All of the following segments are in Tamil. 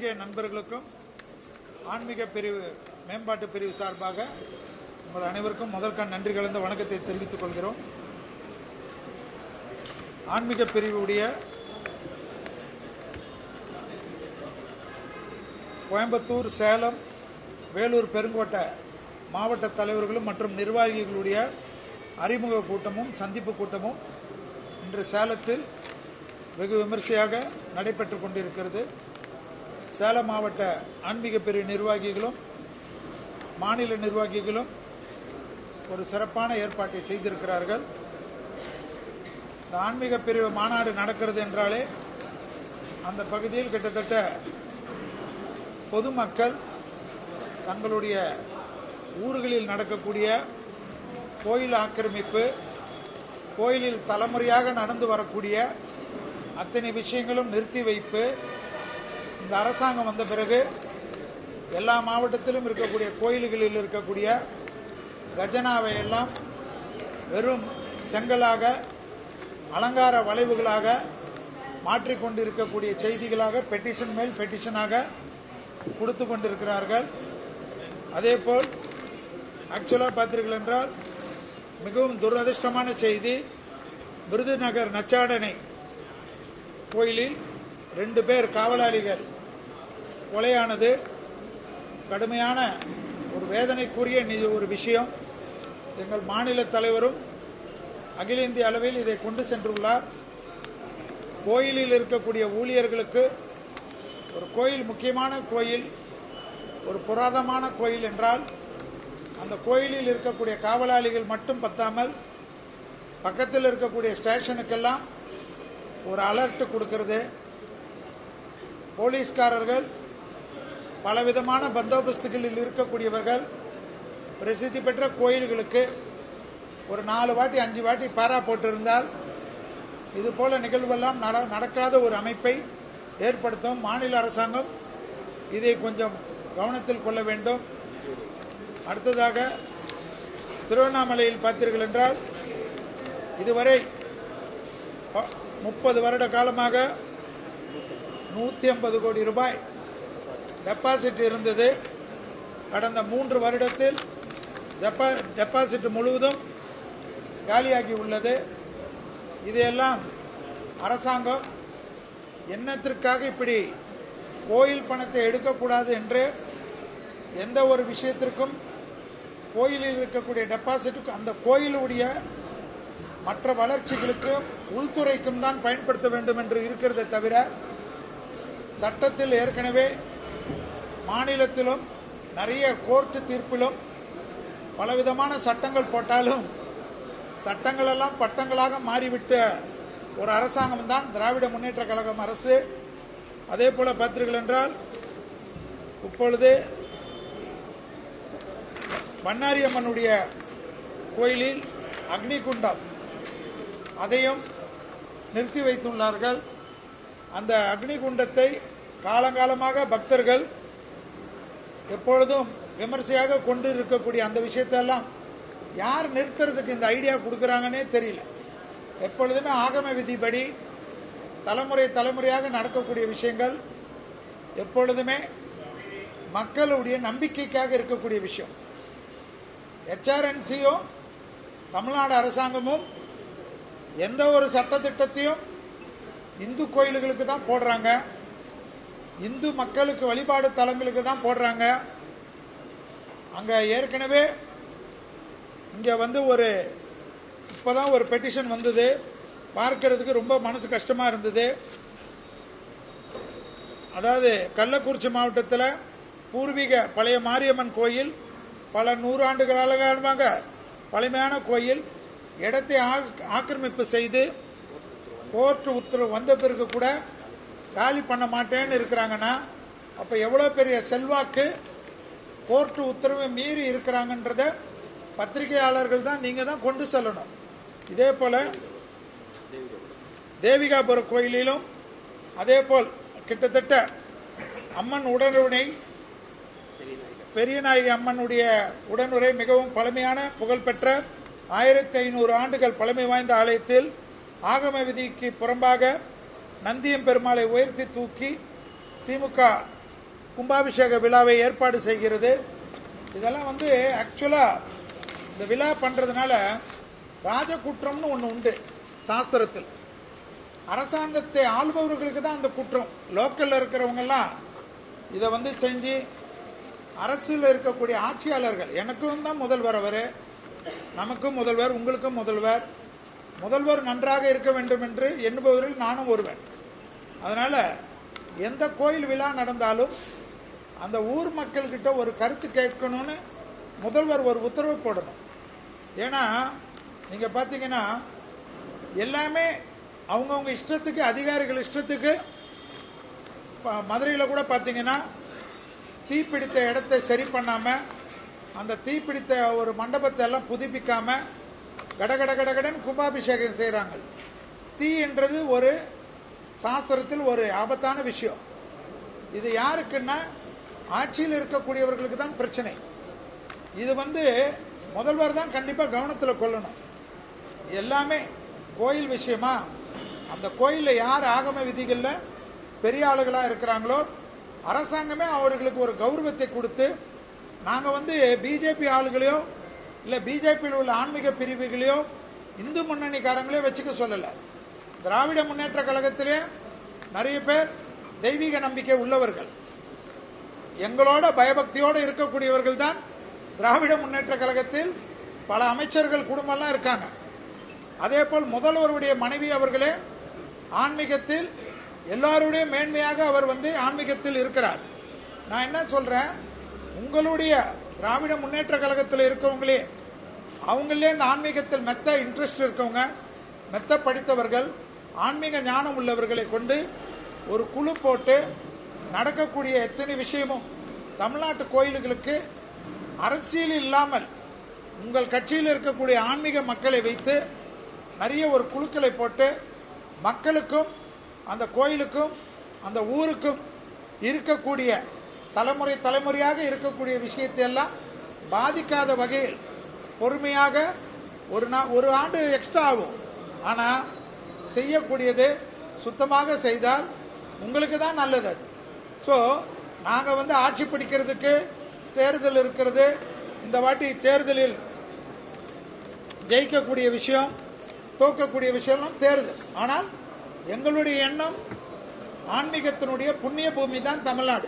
பத்திரிகை நண்பர்களுக்கும் ஆன்மீக பிரிவு மேம்பாட்டு பிரிவு சார்பாக உங்கள் அனைவருக்கும் முதற்கண் நன்றி கலந்த வணக்கத்தை தெரிவித்துக் கொள்கிறோம். ஆன்மீக பிரிவுடைய கோயம்புத்தூர், சேலம், வேலூர், பெருங்கோட்டை மாவட்ட தலைவர்களும் மற்றும் நிர்வாகிகளுடைய அறிமுக கூட்டமும் சந்திப்பு கூட்டமும் இன்று சேலத்தில் வெகு விமர்சையாக நடைபெற்றுக் கொண்டிருக்கிறது. சேலம் மாவட்ட ஆன்மீக பிரிவு நிர்வாகிகளும் மாநில நிர்வாகிகளும் ஒரு சிறப்பான ஏற்பாட்டை செய்திருக்கிறார்கள். இந்த ஆன்மீக பிரிவு மாநாடு நடக்கிறது என்றாலே அந்த பகுதியில் கிட்டத்தட்ட பொதுமக்கள் தங்களுடைய ஊர்களில் நடக்கக்கூடிய கோயில் ஆக்கிரமிப்பு, கோயிலில் தலைமுறையாக நடந்து வரக்கூடிய அத்தனை விஷயங்களும் நிறுத்தி வைப்பு, இந்த அரசாங்கம் வந்த பிறகு எல்லா மாவட்டத்திலும் இருக்கக்கூடிய கோயில்களில் இருக்கக்கூடிய கஜனாவை எல்லாம் வெறும் செங்கலாக அலங்கார வளைவுகளாக மாற்றிக்கொண்டிருக்கக்கூடிய செய்திகளாக பெட்டிஷன் மேல் பெட்டிஷனாக கொடுத்து கொண்டிருக்கிறார்கள். அதேபோல் ஆக்சுவலாக பார்த்தீர்கள் என்றால் மிகவும் துரதிருஷ்டமான செய்தி, விருதுநகர் நச்சாடனை கோயிலில் 2 பேர் காவலாளிகள் கொலையானது கடுமையான ஒரு வேதனைக்குரிய ஒரு விஷயம். எங்கள் மாநில தலைவரும் அகில இந்திய அளவில் இதை கொண்டு சென்றுள்ளார். கோயிலில் இருக்கக்கூடிய ஊழியர்களுக்கு ஒரு கோயில் முக்கியமான கோயில், ஒரு புராதனமான கோயில் என்றால் அந்த கோயிலில் இருக்கக்கூடிய காவலாளிகள் மட்டும் பத்தாமல் பக்கத்தில் இருக்கக்கூடிய ஸ்டேஷனுக்கெல்லாம் ஒரு அலர்ட் கொடுக்கிறது. போலீஸ்காரர்கள் பலவிதமான பந்தோபஸ்துகளில் இருக்கக்கூடியவர்கள் பிரசித்தி பெற்ற கோயில்களுக்கு ஒரு 4 வாட்டி 5 வாட்டி பாரா போட்டிருந்தால் இதுபோல நிகழ்வெல்லாம் நடக்காத ஒரு அமைப்பை ஏற்படுத்தும். மாநில அரசாங்கம் இதை கொஞ்சம் கவனத்தில் கொள்ள வேண்டும். அடுத்ததாக திருவண்ணாமலையில் பார்த்தீர்கள் என்றால் இதுவரை 30 வருட காலமாக 150 கோடி ரூபாய் டெபாசிட் இருந்தது. கடந்த 3 வருடத்தில் டெபாசிட் முழுவதும் காலியாகி உள்ளது. இதையெல்லாம் அரசாங்கம் என்னத்திற்காக இப்படி கோயில் பணத்தை எடுக்கக்கூடாது என்று எந்த ஒரு விஷயத்திற்கும் கோயிலில் இருக்கக்கூடிய டெபாசிட்டுக்கு அந்த கோயிலுடைய மற்ற வளர்ச்சிகளுக்கும் உள்துறைக்கும் தான் பயன்படுத்த வேண்டும் என்று இருக்கிறதே தவிர சட்டத்தில் ஏற்கனவே மாநிலத்திலும் நிறைய கோர்ட்டு தீர்ப்பிலும் பலவிதமான சட்டங்கள் போட்டாலும் சட்டங்கள் எல்லாம் பட்டங்களாக மாறிவிட்ட ஒரு அரசாங்கம் தான் திராவிட முன்னேற்ற கழகம் அரசு. அதே போல பார்த்தீர்கள் என்றால் இப்பொழுது பண்ணாரியம்மனுடைய கோயிலில் அக்னிகுண்டம் அதையும் நிறுத்தி வைத்துள்ளார்கள். அந்த அக்னிகுண்டத்தை காலங்காலமாக பக்தர்கள் எப்பொழுதும் விமர்சையாக கொண்டு இருக்கக்கூடிய அந்த விஷயத்தெல்லாம் யார் நிறுத்துறதுக்கு இந்த ஐடியா கொடுக்கறாங்கன்னே தெரியல. எப்பொழுதுமே ஆகம விதிப்படி தலைமுறையாக நடக்கக்கூடிய விஷயங்கள் எப்பொழுதுமே மக்களுடைய நம்பிக்கைக்காக இருக்கக்கூடிய விஷயம். HRNCயும் தமிழ்நாடு அரசாங்கமும் எந்த ஒரு சட்டத்திட்டத்தையும் இந்து கோயில்களுக்கு தான் போடுறாங்க, இந்து மக்களுக்கு வழிபாடு தலங்களுக்கு தான் போடுறாங்க. அங்க ஏற்கனவே இங்க இப்பதான் ஒரு பெட்டிஷன் வந்தது, பார்க்கிறதுக்கு ரொம்ப மனசு கஷ்டமா இருந்தது. அதாவது கள்ளக்குறிச்சி மாவட்டத்தில் பூர்வீக பழைய மாரியம்மன் கோயில் பல 100 ஆண்டுகளாக பழமையான கோயில் இடத்தை ஆக்கிரமிப்பு செய்து கோர்ட் உத்தரவு வந்த பிறகு கூட காலி பண்ண மாட்டேன்னு இருக்கிறாங்கன்னா அப்ப எவ்வளவு பெரிய செல்வாக்கு கோர்ட் உத்தரவை மீறி இருக்கிறாங்கன்றத பத்திரிகையாளர்கள் தான் நீங்க தான் கொண்டு செல்லணும். இதே போல தேவிகாபுர கோயிலிலும் அதே போல் கிட்டத்தட்ட அம்மன் உடனுரை பெரியநாயகி அம்மனுடைய உடனுரை மிகவும் பழமையான புகழ்பெற்ற 1500 ஆண்டுகள் பழமை வாய்ந்த ஆலயத்தில் ஆகம விதிக்கு புறம்பாக நந்தியம் பெருமாளை உயர்த்தி தூக்கி திமுக கும்பாபிஷேக விழாவை ஏற்பாடு செய்கிறது. இதெல்லாம் ஆக்சுவலா இந்த விழா பண்றதுனால ராஜகுற்றம்னு ஒன்று உண்டு சாஸ்திரத்தில். அரசாங்கத்தை ஆள்பவர்களுக்கு தான் அந்த குற்றம். லோக்கல்ல இருக்கிறவங்க எல்லாம் இதை செஞ்சு அரசில் இருக்கக்கூடிய ஆட்சியாளர்கள், எனக்கும் தான் முதல்வர் அவரு, நமக்கும் முதல்வர், உங்களுக்கும் முதல்வர், முதல்வர் நன்றாக இருக்க வேண்டும் என்று எண்ணுபவர்கள் நானும் ஒருவன். அதனால எந்த கோயில் விழா நடந்தாலும் அந்த ஊர் மக்கள் கிட்ட ஒரு கருத்து கேட்கணும்னு முதல்வர் ஒரு உத்தரவு போடணும். ஏன்னா நீங்க பாத்தீங்கன்னா எல்லாமே அவங்கவுங்க இஷ்டத்துக்கு, அதிகாரிகள் இஷ்டத்துக்கு. மதுரையில் கூட பாத்தீங்கன்னா தீப்பிடித்த இடத்தை சரி பண்ணாம, அந்த தீப்பிடித்த ஒரு மண்டபத்தை எல்லாம் புதுப்பிக்காம கடகட கடகடன் கும்பாபிஷேகம் செய்யறாங்க. தீ என்றது ஒரு சாஸ்திரத்தில் ஒரு ஆபத்தான விஷயம். இது யாருக்குன்னா ஆட்சியில் இருக்கக்கூடியவர்களுக்கு தான் பிரச்சனை. இது முதல்வர் தான் கண்டிப்பா கவனத்தில் கொள்ளணும். எல்லாமே கோயில் விஷயமா, அந்த கோயில்ல யார் ஆகம விதிகள்ல பெரிய ஆளுகளா இருக்கிறாங்களோ அரசாங்கமே அவர்களுக்கு ஒரு கௌரவத்தை கொடுத்து, நாங்க பிஜேபி ஆளுகளையோ இல்ல பிஜேபியில் உள்ள ஆன்மீக பிரிவுகளையோ இந்து முன்னணிக்காரங்களையோ வச்சுக்க சொல்லல. திராவிட முன்னேற்ற கழகத்திலே நிறைய பேர் தெய்வீக நம்பிக்கை உள்ளவர்கள், எங்களோட பயபக்தியோடு இருக்கக்கூடியவர்கள் தான் திராவிட முன்னேற்ற கழகத்தில் பல அமைச்சர்கள் குடும்பம்லாம் இருக்காங்க. அதே போல் முதல்வருடைய மனைவி அவர்களே ஆன்மீகத்தில் எல்லாருடைய மேன்மையாக அவர் ஆன்மீகத்தில் இருக்கிறார். நான் என்ன சொல்றேன், உங்களுடைய திராவிட முன்னேற்ற கழகத்தில் இருக்கவங்களே, அவங்களே இந்த ஆன்மீகத்தில் மெத்த இன்ட்ரெஸ்ட் இருக்கவங்க, மெத்த படித்தவர்கள், ஆன்மீக ஞானம் உள்ளவர்களை கொண்டு ஒரு குழு போட்டு நடக்கக்கூடிய எத்தனை விஷயமும் தமிழ்நாட்டு கோயில்களுக்கு அரசியல் இல்லாமல் உங்கள் கட்சியில் இருக்கக்கூடிய ஆன்மீக மக்களை வைத்து நிறைய ஒரு குழுக்களை போட்டு மக்களுக்கும் அந்த கோயிலுக்கும் அந்த ஊருக்கும் இருக்கக்கூடிய தலைமுறையாக இருக்கக்கூடிய விஷயத்தை எல்லாம் பாதிக்காத வகையில் பொறுமையாக ஒரு ஆண்டு எக்ஸ்ட்ரா ஆகும். ஆனா செய்யக்கூடியது சுத்தமாக செய்தால் உங்களுக்கு தான் நல்லது. அது ஸோ நாங்க ஆட்சி பிடிக்கிறதுக்கு தேர்தல் இருக்கிறது. இந்த வாட்டி தேர்தலில் ஜெயிக்கக்கூடிய விஷயம், தோக்கக்கூடிய விஷயம் தேர்தல். ஆனால் எங்களுடைய எண்ணம் ஆன்மீகத்தினுடைய புண்ணிய பூமி தான் தமிழ்நாடு.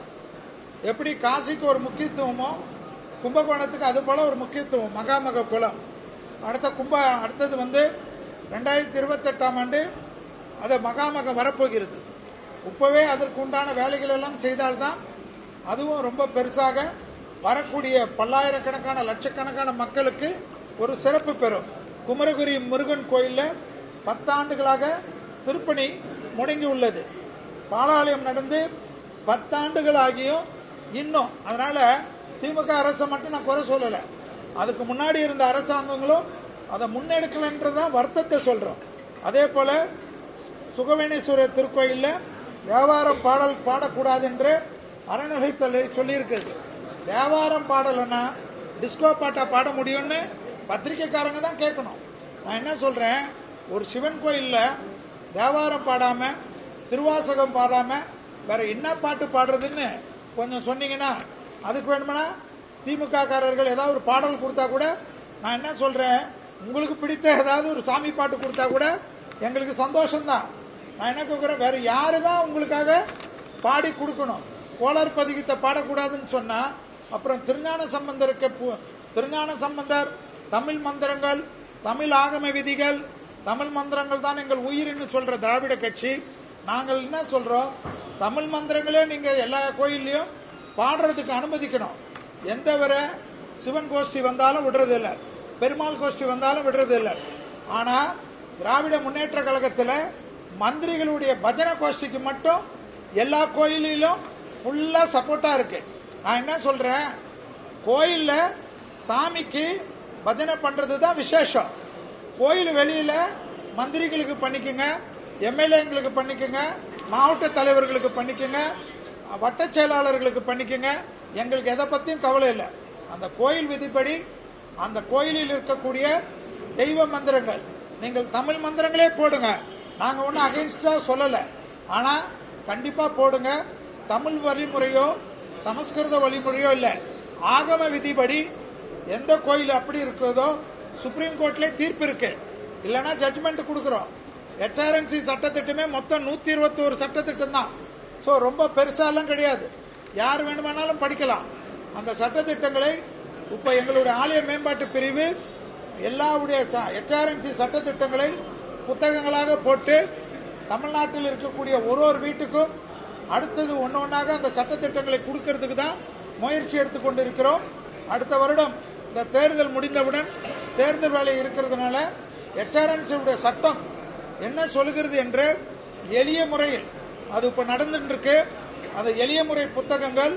எப்படி காசிக்கு ஒரு முக்கியத்துவமோ கும்பகோணத்துக்கு அது போல ஒரு முக்கியத்துவம். மகாமக குளம் அடுத்தது 2028ஆம் ஆண்டு அது மகாமகம் வரப்போகிறது. இப்பவே அதற்கு உண்டான வேலைகள் எல்லாம் செய்தால்தான் அதுவும் ரொம்ப பெருசாக வரக்கூடிய பல்லாயிரக்கணக்கான லட்சக்கணக்கான மக்களுக்கு ஒரு சிறப்பு பெறும். குமரகுரி முருகன் கோயில்ல 10 ஆண்டுகளாக திருப்பணி முடங்கி உள்ளது. பாலாலயம் நடந்து 10 ஆண்டுகள் ஆகியும் இன்னும். அதனால திமுக அரசை மட்டும் நான் குறை சொல்லல, அதுக்கு முன்னாடி இருந்த அரசாங்கங்களும் அதை முன்னெடுக்கலன்றதான் வருத்தத்தை சொல்றோம். அதே போல சுகவேணேஸ்வரர் திருக்கோயில்ல தேவாரம் பாடல் பாடக்கூடாது என்று அறநிலையத்துறை சொல்லியிருக்குது. தேவாரம் பாடலன்னா டிஸ்கோ பாட்டா பாட முடியும்னு பத்திரிகைக்காரங்க தான் கேட்கணும். நான் என்ன சொல்றேன், ஒரு சிவன் கோயில்ல தேவாரம் பாடாம திருவாசகம் பாடாம வேற என்ன பாட்டு பாடுறதுன்னு கொஞ்சம் சொன்னீங்கன்னா, அதுக்கு வேணும்னா திமுக காரர்கள் ஏதாவது ஒரு பாடல் கொடுத்தா கூட நான் என்ன சொல்றேன், உங்களுக்கு பிடித்த ஏதாவது ஒரு சாமி பாட்டு கொடுத்தா கூட எங்களுக்கு சந்தோஷம்தான். நான் என்ன கேட்கிறேன், வேற யாருதான் உங்களுக்காக பாடி கொடுக்கணும்? கோளார் பதிகத்தை பாடக்கூடாதுன்னு சொன்னா அப்புறம் திருஞான சம்பந்தர் தமிழ் மந்திரங்கள், தமிழ் ஆகம விதிகள், தமிழ் மந்திரங்கள் தான் எங்கள் உயிர்னு சொல்ற திராவிட கட்சி. நாங்கள் என்ன சொல்றோம், தமிழ் மந்திரங்களே நீங்க எல்லா கோயில்லையும் பாடுறதுக்கு அனுமதிக்கணும். எந்த வர சிவன் கோஷ்டி வந்தாலும் விடுறது இல்லை, பெருமாள் கோஷ்டி வந்தாலும் விடுறது இல்லை. ஆனா திராவிட முன்னேற்ற கழகத்தில் மந்திரிகளுடைய பஜனை கோஷ்டிக்கு மட்டும் எல்லா கோயிலிலும் ஃபுல்லா சப்போர்ட்டா இருக்கு. நான் என்ன சொல்றேன், கோயில்ல சாமிக்கு பஜனை பண்றது தான் விசேஷம். கோயில் வெளியில மந்திரிகளுக்கு பண்ணிக்கங்க, எம்எல்ஏங்களுக்கு பண்ணிக்கங்க, மாவட்ட தலைவர்களுக்கு பண்ணிக்கங்க, வட்ட செயலாளர்களுக்கு பண்ணிக்கங்க, எங்களுக்கு எதை பத்தியும் கவலை இல்லை. அந்த கோயில் விதிப்படி அந்த கோயிலில் இருக்கக்கூடிய தெய்வ மந்திரங்கள் நீங்கள் தமிழ் மந்திரங்களே போடுங்க. நாங்க ஒன்னும் அகைன்ஸ்டா சொல்லல, ஆனா கண்டிப்பா போடுங்க. தமிழ் வழிமுறையோ சமஸ்கிருத வழிமுறையோ இல்லை, ஆகம விதிப்படி எந்த கோயில் அப்படி இருக்கிறதோ சுப்ரீம் கோர்ட்ல தீர்ப்பு இருக்கு, இல்லைன்னா ஜட்ஜ்மெண்ட் கொடுக்குறோம். HRNC சட்டத்திட்டமே மொத்தம் 121 சட்டத்திட்டம் தான். ஸோ ரொம்ப பெருசாலாம் கிடையாது, யார் வேணுமானாலும் படிக்கலாம் அந்த சட்டத்திட்டங்களை. இப்போ எங்களுடைய ஆலய மேம்பாட்டு பிரிவு எல்லாவுடைய HRNC சட்டத்திட்டங்களை புத்தகங்களாக போட்டு தமிழ்நாட்டில் இருக்கக்கூடிய ஒரு வீட்டுக்கும் அடுத்தது ஒன்னொன்னாக அந்த சட்டத்திட்டங்களை கொடுக்கறதுக்கு தான் முயற்சி எடுத்துக்கொண்டு இருக்கிறோம். அடுத்த வருடம் இந்த தேர்தல் முடிந்தவுடன் தேர்தல் வேலை இருக்கிறதுனால HRNC உடைய சட்டம் என்ன சொல்லுகிறது என்று எளிய முறையில் அது இப்ப நடந்துட்டு இருக்கு. அந்த எளிய முறை புத்தகங்கள்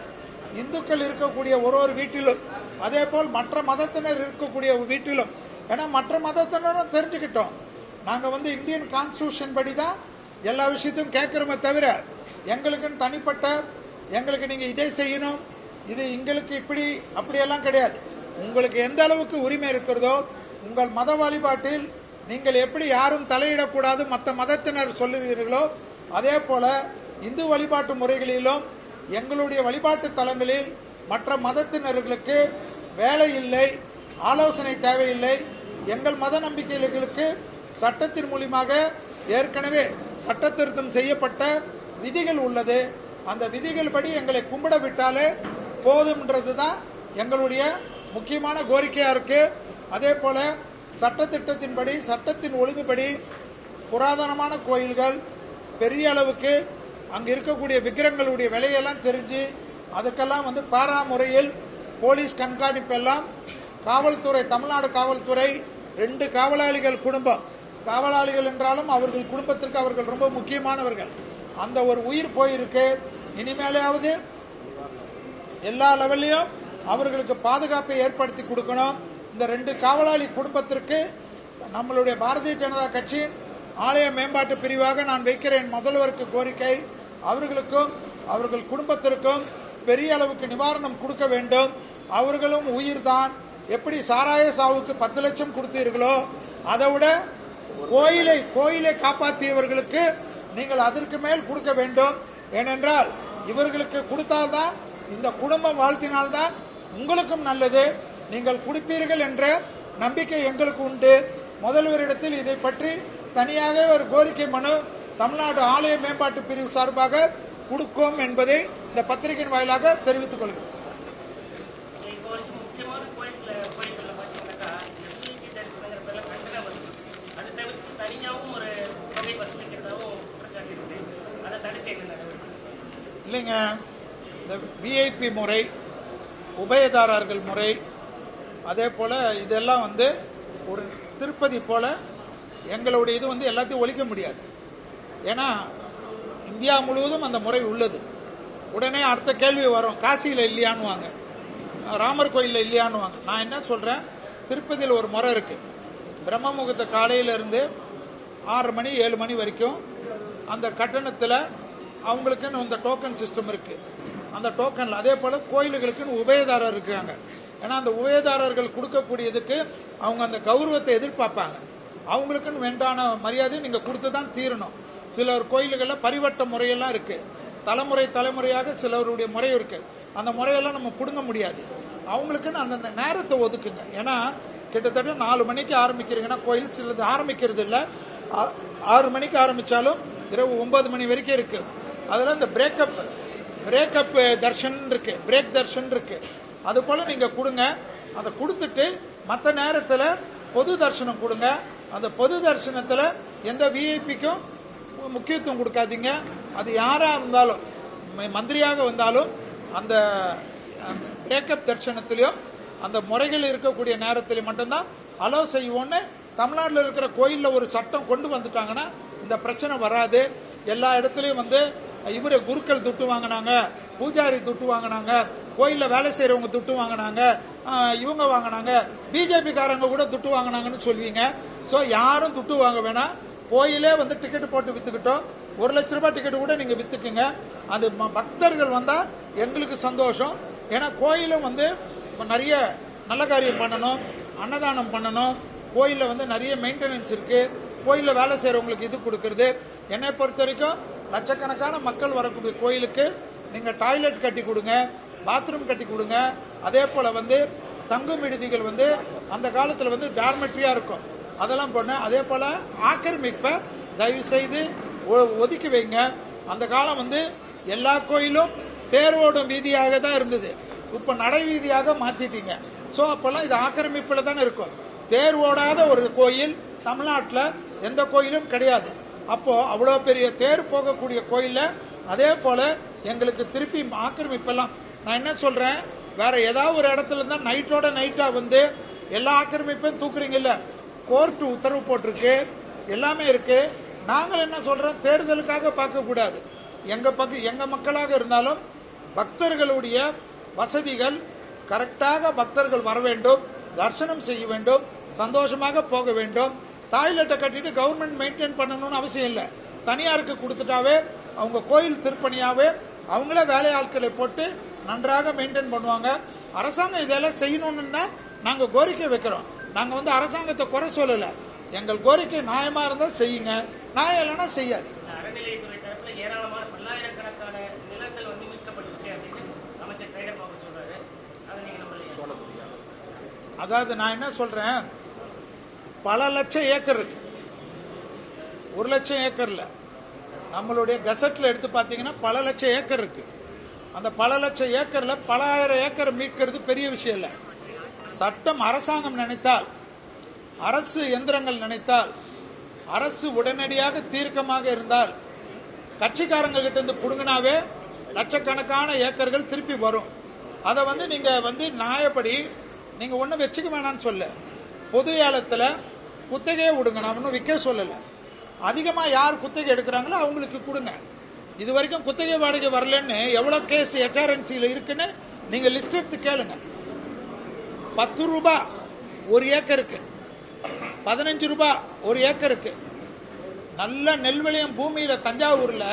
இந்துக்கள் இருக்கக்கூடிய ஒரு வீட்டிலும், அதே போல் மற்ற மதத்தினர் இருக்கக்கூடிய வீட்டிலும், ஏன்னா மற்ற மதத்தினரும் தெரிஞ்சுக்கிட்டோம். நாங்க இந்தியன் கான்ஸ்டிடியூஷன் படி தான் எல்லா விஷயத்தையும் கேட்கிறோமே தவிர எங்களுக்குன்னு தனிப்பட்ட எங்களுக்கு நீங்க இதை செய்யணும், இது எங்களுக்கு இப்படி அப்படியெல்லாம் கிடையாது. உங்களுக்கு எந்த அளவுக்கு உரிமை இருக்கிறதோ உங்கள் மத வழிபாட்டில் நீங்கள் எப்படி யாரும் தலையிடக்கூடாது மற்ற மதத்தினர் சொல்லுவீர்களோ அதே போல இந்து வழிபாட்டு முறைகளிலும் எங்களுடைய வழிபாட்டு தலங்களில் மற்ற மதத்தினர்களுக்கு வேலை இல்லை, ஆலோசனை தேவையில்லை. எங்கள் மத நம்பிக்கைகளுக்கு சட்டத்தின் மூலமாக ஏற்கனவே சட்ட திருத்தம் செய்யப்பட்ட விதிகள் உள்ளது. அந்த விதிகள் படி எங்களை கும்பிட விட்டாலே போதும்ன்றதுதான் எங்களுடைய முக்கியமான கோரிக்கையா இருக்கு. அதே போல சட்டத்திட்டத்தின்படி சட்டத்தின் ஒழுங்குபடி புராதனமான கோயில்கள் பெரிய அளவுக்கு அங்க இருக்கக்கூடிய விக்கிரங்களுடைய விலையெல்லாம் தெரிஞ்சு அதுக்கெல்லாம் பாரா முறையில் போலீஸ் கண்காணிப்பு எல்லாம் காவல்துறை, தமிழ்நாடு காவல்துறை 2 காவலாளிகள் குடும்பம், காவலாளிகள் என்றாலும் அவர்கள் குடும்பத்திற்கு அவர்கள் ரொம்ப முக்கியமானவர்கள். அந்த ஒரு உயிர் போயிருக்கு. இனிமேலாவது எல்லா லெவல்லையும் அவர்களுக்கு பாதுகாப்பை ஏற்படுத்தி கொடுக்கணும். இந்த 2 காவலாளி குடும்பத்திற்கு நம்மளுடைய பாரதிய ஜனதா கட்சியின் ஆலய மேம்பாட்டு பிரிவாக நான் வைக்கிறேன் முதல்வருக்கு கோரிக்கை. அவர்களுக்கும் அவர்கள் குடும்பத்திற்கும் பெரிய அளவுக்கு நிவாரணம் கொடுக்க வேண்டும். அவர்களும் உயிர்தான். எப்படி சாராய சாவுக்கு 10 லட்சம் கொடுத்தீர்களோ அதை விட கோயிலை காப்பாற்றியவர்களுக்கு நீங்கள் அதற்கு மேல் கொடுக்க வேண்டும். ஏனென்றால் இவர்களுக்கு கொடுத்தால்தான், இந்த குடும்பம் வாழ்த்தினால்தான் உங்களுக்கும் நல்லது. நீங்கள் குடிப்பீர்கள் என்ற நம்பிக்கை எங்களுக்கு உண்டு. முதல்வரிடத்தில் இதை பற்றி தனியாக ஒரு கோரிக்கை மனு தமிழ்நாடு ஆலய மேம்பாட்டு பிரிவு சார்பாக கொடுக்கும் என்பதை இந்த பத்திரிகையின் வாயிலாக தெரிவித்துக் கொள்கிறேன். இல்லைங்க, இந்த விஐபி முறை, உபயதாரர்கள் முறை, அதே போல இதெல்லாம் ஒரு திருப்பதி போல எங்களுடைய இது எல்லாத்தையும் ஒழிக்க முடியாது. ஏன்னா இந்தியா முழுவதும் அந்த முறை உள்ளது. உடனே அடுத்த கேள்வி வரும், காசியில் இல்லையானுவாங்க, ராமர் கோயிலில் இல்லையானுவாங்க. நான் என்ன சொல்றேன், திருப்பதியில் ஒரு முறை இருக்கு. பிரம்ம முகூர்த்த காலையிலிருந்து 6 மணி 7 மணி வரைக்கும் அந்த கட்டணத்தில் அவங்களுக்குன்னு இந்த டோக்கன் சிஸ்டம் இருக்கு. அந்த டோக்கன்ல அதே போல கோயில்களுக்குன்னு உபயதாரர் இருக்காங்க. ஏன்னா அந்த உபயதாரர்கள் கொடுக்கக்கூடியதுக்கு அவங்க அந்த கௌரவத்தை எதிர்பார்ப்பாங்க. அவங்களுக்குன்னு வேண்டான மரியாதை நீங்க கொடுத்துதான் தீரணும். சிலர் கோயில்கள்ல பரிவட்ட முறையெல்லாம் இருக்கு, தலைமுறையாக சிலருடைய முறை இருக்கு. அந்த முறையெல்லாம் நம்ம புடுங்க முடியாது. அவங்களுக்குன்னு அந்த நேரத்தை ஒதுக்குங்க. ஏன்னா கிட்டத்தட்ட 4 மணிக்கு ஆரம்பிக்கிறீங்கன்னா கோயில் சிலது ஆரம்பிக்கிறது இல்ல, 6 மணிக்கு ஆரம்பிச்சாலும் இரவு 9 மணி வரைக்கும் இருக்கு. அதுல இந்த பிரேக்கப் தர்ஷன் இருக்கு, பிரேக் தர்ஷன் இருக்கு. அது போல நீங்க கொடுங்க. அதை கொடுத்துட்டு மற்ற நேரத்தில் பொது தரிசனம் கொடுங்க. அந்த பொது தரிசனத்தில் எந்த விஐபிக்கும் முக்கியத்துவம் கொடுக்காதீங்க. அது யாரா இருந்தாலும், மந்திரியாக வந்தாலும் அந்த பிரேக்கப் தரிசனத்திலையும் அந்த முறைகள் இருக்கக்கூடிய நேரத்தில் மட்டும்தான் அலோ செய்வோன்னு தமிழ்நாட்டில் இருக்கிற கோயிலில் ஒரு சட்டம் கொண்டு வந்துட்டாங்கன்னா இந்த பிரச்சனை வராது. எல்லா இடத்துலையும் இவரு குருக்கள் துட்டு வாங்கினாங்க, பூஜாரி துட்டு வாங்கினாங்க, கோயில்ல வேலை செய்யறவங்க துட்டு வாங்கினாங்க, இவங்க வாங்கினாங்க, பிஜேபி காரங்க கூட துட்டு வாங்கினாங்கன்னு சொல்வீங்க. சோ யாரும் துட்டு வாங்க வேணாம். கோயிலே டிக்கெட் போட்டு வித்துக்கிட்டோம். 1 லட்ச ரூபாய் டிக்கெட் கூட நீங்க வித்துக்குங்க. அது பக்தர்கள் வந்தா எங்களுக்கு சந்தோஷம். ஏன்னா கோயிலும் நிறைய நல்ல காரியம் பண்ணணும், அன்னதானம் பண்ணணும். கோயில்ல நிறைய மெயின்டெனன்ஸ் இருக்கு. கோயில்ல வேலை செய்யறவங்களுக்கு இது கொடுக்கறது. என்னை பொறுத்த வரைக்கும் லட்சக்கணக்கான மக்கள் வரக்கூடிய கோயிலுக்கு நீங்க டாய்லெட் கட்டி கொடுங்க, பாத்ரூம் கட்டி கொடுங்க. அதே போல வந்து தங்கும் விடுதிகள் வந்து அந்த காலத்துல வந்து டார்மெட்ரியா இருக்கும், அதெல்லாம் பண்ண. அதே போல ஆக்கிரமிப்பை தயவு செய்து ஒதுக்கி வைங்க. அந்த காலம் வந்து எல்லா கோயிலும் தேரோடும் வீதியாக தான் இருந்தது, இப்ப நடை வீதியாக மாத்திட்டீங்க. சோ அப்பெல்லாம் இது ஆக்கிரமிப்புல தானே இருக்கும். தேர் ஓடாத ஒரு கோயில் தமிழ்நாட்டில் எந்த கோயிலும் கிடையாது. அப்போ அவ்வளவு பெரிய தேர் போகக்கூடிய கோயில்ல அதே போல எங்களுக்கு திருப்பி ஆக்கிரமிப்பெல்லாம். நான் என்ன சொல்றேன், வேற ஏதாவது ஒரு இடத்துல இருந்தா நைட்டோட நைட்டா வந்து எல்லா ஆக்கிரமிப்பையும் தூக்குறீங்கல்ல. கோர்ட் உத்தரவு போட்டிருக்கு, எல்லாமே இருக்கு. நாங்கள் என்ன சொல்றோம், தேர்தலுக்காக பார்க்க கூடாது. எங்க மக்களாக இருந்தாலும் பக்தர்களுடைய வசதிகள் கரெக்டாக பக்தர்கள் வர வேண்டும், தரிசனம் செய்ய வேண்டும், சந்தோஷமாக போக வேண்டும். டாய்லெட்டை கட்டிட்டு கவர்மெண்ட் மெயின்டைன் பண்ணணும்னு அவசியம் இல்லை. தனியாருக்கு கொடுத்துட்டாவே அவங்க கோயில் திருப்பணியாவே அவங்களே வேலையாட்களை போட்டு நன்றாக மெயின்டைன் பண்ணுவாங்க. அரசாங்கம் இதெல்லாம் செய்யணும்னு தான் நாங்க கோரிக்கை வைக்கிறோம். நாங்க வந்து அரசாங்கத்தை குறை சொல்லல, எங்கள் கோரிக்கை நியாயமா இருந்தா செய்யுங்க, நியாயம் இல்லைன்னா செய்யாது. அறநிலையத்துறை தரப்புல ஏராளமான பல்லாயிரக்கணக்கான நிலங்கள் வந்து மீட்கப்பட்டிருக்கு அப்படின்னு அமைச்சர் சைடப்பாக சொல்றாரு. அதை நீங்க சொல்ல முடியாது. அதாவது நான் என்ன சொல்றேன், பல லட்சம் ஏக்கர் இருக்கு, 1 லட்சம் ஏக்கர்ல நம்மளுடைய கசட்ல எடுத்து பாத்தீங்கன்னா பல லட்சம் ஏக்கர் இருக்கு. அந்த பல லட்சம் ஏக்கர்ல பல ஆயிரம் ஏக்கர் மீட்கிறது பெரிய விஷயம் இல்ல. சட்டம் அரசாங்கம் நினைத்தால், அரசு எந்திரங்கள் நினைத்தால், அரசு உடனடியாக தீர்க்கமாக இருந்தால், கட்சிக்காரங்க கிட்ட இருந்து புடுங்கினாவே லட்சக்கணக்கான ஏக்கர்கள் திருப்பி வரும். அதை வந்து நீங்க வந்து நியாயப்படி நீங்க ஒன்னும் வச்சுக்க வேணாம்னு சொல்ல, பொது ஏலத்துல குத்தகையே விடுங்க, நான் ஒன்னும் விற்க சொல்லல. அதிகமா யார் குத்தகை எடுக்கிறாங்களோ அவங்களுக்கு கொடுங்க. இது வரைக்கும் குத்தகை வாடகை வரலன்னு எவ்வளவு கேஸ் HRNC-ல இருக்குன்னு நீங்க லிஸ்ட் எடுத்து கேளுங்க. 10 ரூபாய் ஒரு ஏக்கருக்கு, 15 ரூபாய் ஒரு ஏக்கருக்கு. நல்ல நெல் விளையும் பூமியில தஞ்சாவூர்ல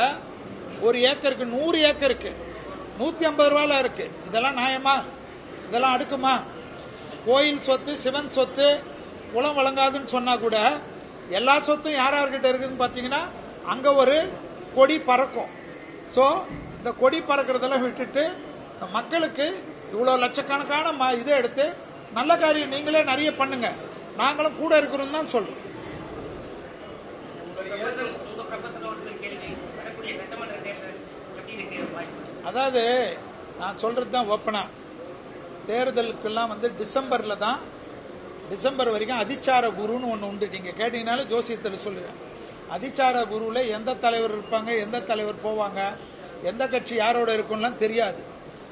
ஒரு ஏக்கருக்கு 100 ஏக்கருக்கு 150 ரூபாயில இருக்கு. இதெல்லாம் நியாயமா? இதெல்லாம் அடுக்குமா? கோயில் சொத்து, சிவன் சொத்து, குளம் வழங்காதுன்னு சொன்னா கூட எல்லா சொத்தும் யார் யார்கிட்ட இருக்குதுன்னு பாத்தீங்கன்னா அங்க ஒரு கொடி பறக்கும். சோ இந்த கொடி பறக்கிறதெல்லாம் விட்டுட்டு மக்களுக்கு இவ்வளவு லட்சக்கணக்கான இதை எடுத்து நல்ல காரியம் நீங்களே நிறைய பண்ணுங்க, நாங்களும் கூட இருக்கிறோம் தான் சொல்றோம். அதாவது நான் சொல்றதுதான் ஓப்பனா, தேர்தலுக்கெல்லாம் வந்து டிசம்பர்ல தான், டிசம்பர் வரைக்கும் அதிச்சார குருன்னு ஒன்று உண்டு. நீங்க கேட்டீங்கன்னாலும் ஜோசியத்தில் சொல்லுவேன். அதிச்சார குருவில் எந்த தலைவர் இருப்பாங்க, எந்த தலைவர் போவாங்க, எந்த கட்சி யாரோட இருக்கும்லாம் தெரியாது.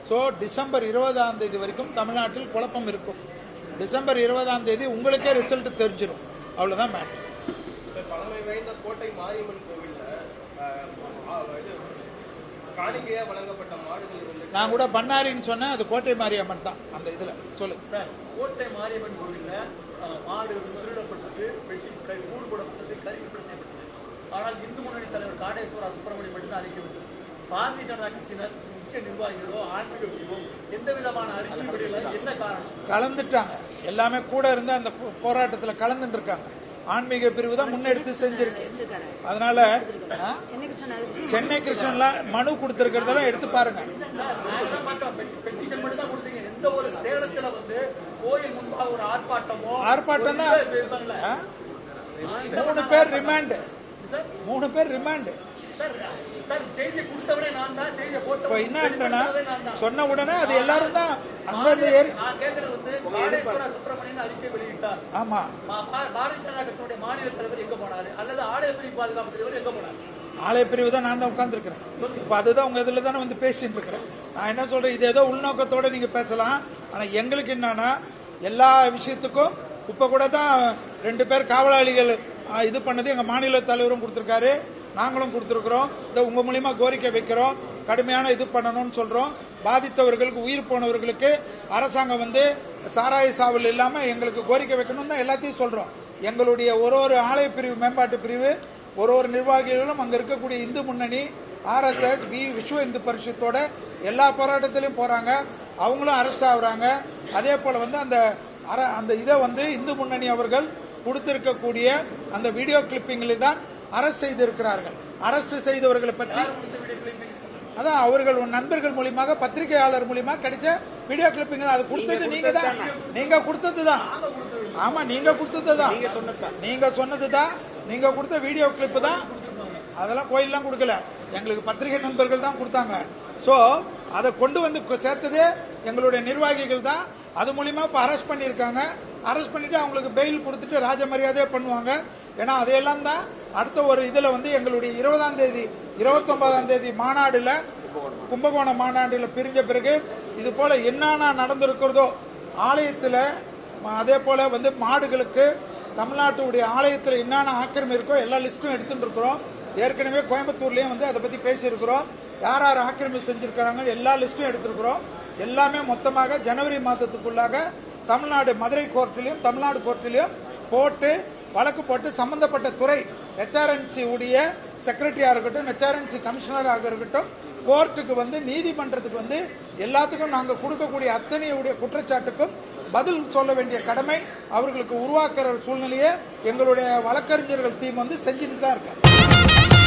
ஸோ டிசம்பர் 20ஆம் தேதி வரைக்கும் தமிழ்நாட்டில் குழப்பம் இருக்கும். டிசம்பர் 20ஆம் தேதி உங்களுக்கே ரிசல்ட் தெரிஞ்சிடும். அவ்வளவுதான் மேட்டர். பழமை வாய்ந்த கோட்டை மாரியம்மன் கோவில்ல காணிக்கையா வழங்கப்பட்ட மாடுகள் வந்து நான் கூட பண்ணாரின்னு சொன்னேன், அது கோட்டை மாரியம்மன் தான். அந்த இதுல சொல்லுங்க சார். கோட்டை மாரியம்மன் கோவில்ல மாடு திருடப்பட்டது, வெட்டி கூடு போடப்பட்டது, கறிவிற்பனை செய்யப்பட்டது. ஆனால் இந்து முன்னணி தலைவர் காடேஸ்வரா சுப்பிரமணியம் மட்டும்தான் அறிக்கைவிட்டது. பாரதிய ஜனதா கட்சியினர் முக்கிய நிர்வாகிகளோ ஆன்மீக பிரிவோ எந்த விதமான அறிக்கைவிடல. என்ன காரணம்? கலந்துட்டாங்க, எல்லாமே கூட இருந்து அந்த போராட்டத்தில் கலந்துட்டு இருக்காங்க. ஆன்மீக பிரிவு தான் முன்னெடுத்து செஞ்சிருக்கு. அதனால சென்னை கிருஷ்ணன்லாம் மனு கொடுத்திருக்கிறதெல்லாம் எடுத்து பாருங்க. பெட்டிஷன் மட்டும் தான் கொடுத்தீங்க. எந்த ஒரு சேலத்துல வந்து கோயில் முன்பாக ஒரு ஆர்ப்பாட்டமோ, ஆர்ப்பாட்டம் தான் 3 பேர் ரிமாண்ட், 3 பேர் ரிமாண்ட். செய்தி கொடுத்தவனே நான் தான், செய்தியை போட்ட என்ன சொன்ன உடனே அது எல்லாரும் தான். நான் கேட்கறது வந்து காடேஸ்வரா சுப்பிரமணியன் அறிக்கை வெளியிட்டார். ஆமா, பாரதிய ஜனதா கட்சியுடைய மாநில தலைவர் எங்க போனாரு, அல்லது ஆலய பிரிவு பாதுகாப்பு தலைவர் எங்க போனாரு? ஆலய பிரிவு தான் நான் தான் உட்கார்ந்து இருக்கிறேன். இப்ப அதுதான் உங்க இதுல தானே வந்து பேசிட்டு இருக்கிறேன். நான் என்ன சொல்றேன், இது ஏதோ உள்நோக்கத்தோட நீங்க பேசலாம். ஆனா எங்களுக்கு என்னன்னா எல்லா விஷயத்துக்கும் இப்ப கூட தான் 2 பேர் காவலாளிகள் இது பண்ணது எங்க மாநில தலைவரும் கொடுத்திருக்காரு, நாங்களும் கொடுத்திருக்கிறோம். உங்க மூலியமா கோரிக்கை வைக்கிறோம், கடுமையான இது பண்ணணும்னு சொல்றோம். பாதித்தவர்களுக்கு, உயிர் போனவர்களுக்கு அரசாங்கம் வந்து சாராய சாவல் இல்லாம எங்களுக்கு கோரிக்கை வைக்கணும் தான் எல்லாத்தையும் சொல்றோம். எங்களுடைய ஒரு ஆலய பிரிவு, மேம்பாட்டு பிரிவு, ஒரு நிர்வாகிகளும் அங்க இருக்கக்கூடிய இந்து முன்னணி, RSS, விஸ்வ இந்து பரிஷத்தோட எல்லா போராட்டத்திலையும் போறாங்க. அவங்களும் அரெஸ்ட் ஆகுறாங்க. அதே போல வந்து அந்த இதை வந்து இந்து முன்னணி அவர்கள் கொடுத்திருக்கக்கூடிய அந்த வீடியோ கிளிப்பிங்கில் தான் அரெஸ்ட் செய்திருக்கிறார்கள். அரெஸ்ட் செய்தவர்களை பற்றி அதான் அவர்கள் உன் நண்பர்கள் மூலியமாக பத்திரிகையாளர் மூலியமா கிடைச்ச வீடியோ கிளிப்பிங் அது கொடுத்தது நீங்க தான். நீங்க கொடுத்தது தான். ஆமா, நீங்க கொடுத்தது தான். நீங்க சொன்னது தான். நீங்க கொடுத்த வீடியோ கிளிப்பு தான். அதெல்லாம் கோயில்லாம் கொடுக்கல, எங்களுக்கு பத்திரிகை நண்பர்கள் தான் கொடுத்தாங்க. சோ அதை கொண்டு வந்து சேர்த்ததே எங்களுடைய நிர்வாகிகள் தான். அது மூலியமா இப்ப அரெஸ்ட் பண்ணிருக்காங்க. அரெஸ்ட் பண்ணிட்டு அவங்களுக்கு பெயில் கொடுத்துட்டு ராஜ மரியாதையே பண்ணுவாங்க. ஏன்னா அதையெல்லாம் தான் அடுத்த ஒரு இதுல வந்து எங்களுடைய 20ஆம் தேதி 29ஆம் தேதி மாநாடுல, கும்பகோணம் மாநாடுல பிரிஞ்ச பிறகு இது போல என்னென்ன நடந்திருக்கிறதோ ஆலயத்துல, அதே போல வந்து மாடுகளுக்கு தமிழ்நாட்டுடைய ஆலயத்தில் என்னென்ன ஆக்கிரமி இருக்கோ எல்லா லிஸ்டும் எடுத்துட்டு இருக்கிறோம். ஏற்கனவே கோயம்புத்தூர்லயும் வந்து அதை பத்தி பேசியிருக்கிறோம். யார் யார் ஆக்கிரமி செஞ்சிருக்காங்க எல்லா லிஸ்டும் எடுத்திருக்கிறோம். எல்லாமே மொத்தமாக ஜனவரி மாதத்துக்குள்ளாக தமிழ்நாடு மதுரை கோர்ட்டிலையும் தமிழ்நாடு கோர்ட்டிலையும் போட்டு வழக்கு போட்டு சம்பந்தப்பட்ட துறை HRNC உடைய செக்ரட்டரியா இருக்கட்டும், HRNC கமிஷனராக இருக்கட்டும், கோர்ட்டுக்கு வந்து நீதிமன்றத்துக்கு வந்து எல்லாத்துக்கும் நாங்கள் கொடுக்கக்கூடிய அத்தனையுடைய குற்றச்சாட்டுக்கும் பதில் சொல்ல வேண்டிய கடமை அவர்களுக்கு உருவாக்குற சூழ்நிலையை எங்களுடைய வழக்கறிஞர்கள் டீம் வந்து செஞ்சுட்டு தான் இருக்காங்க.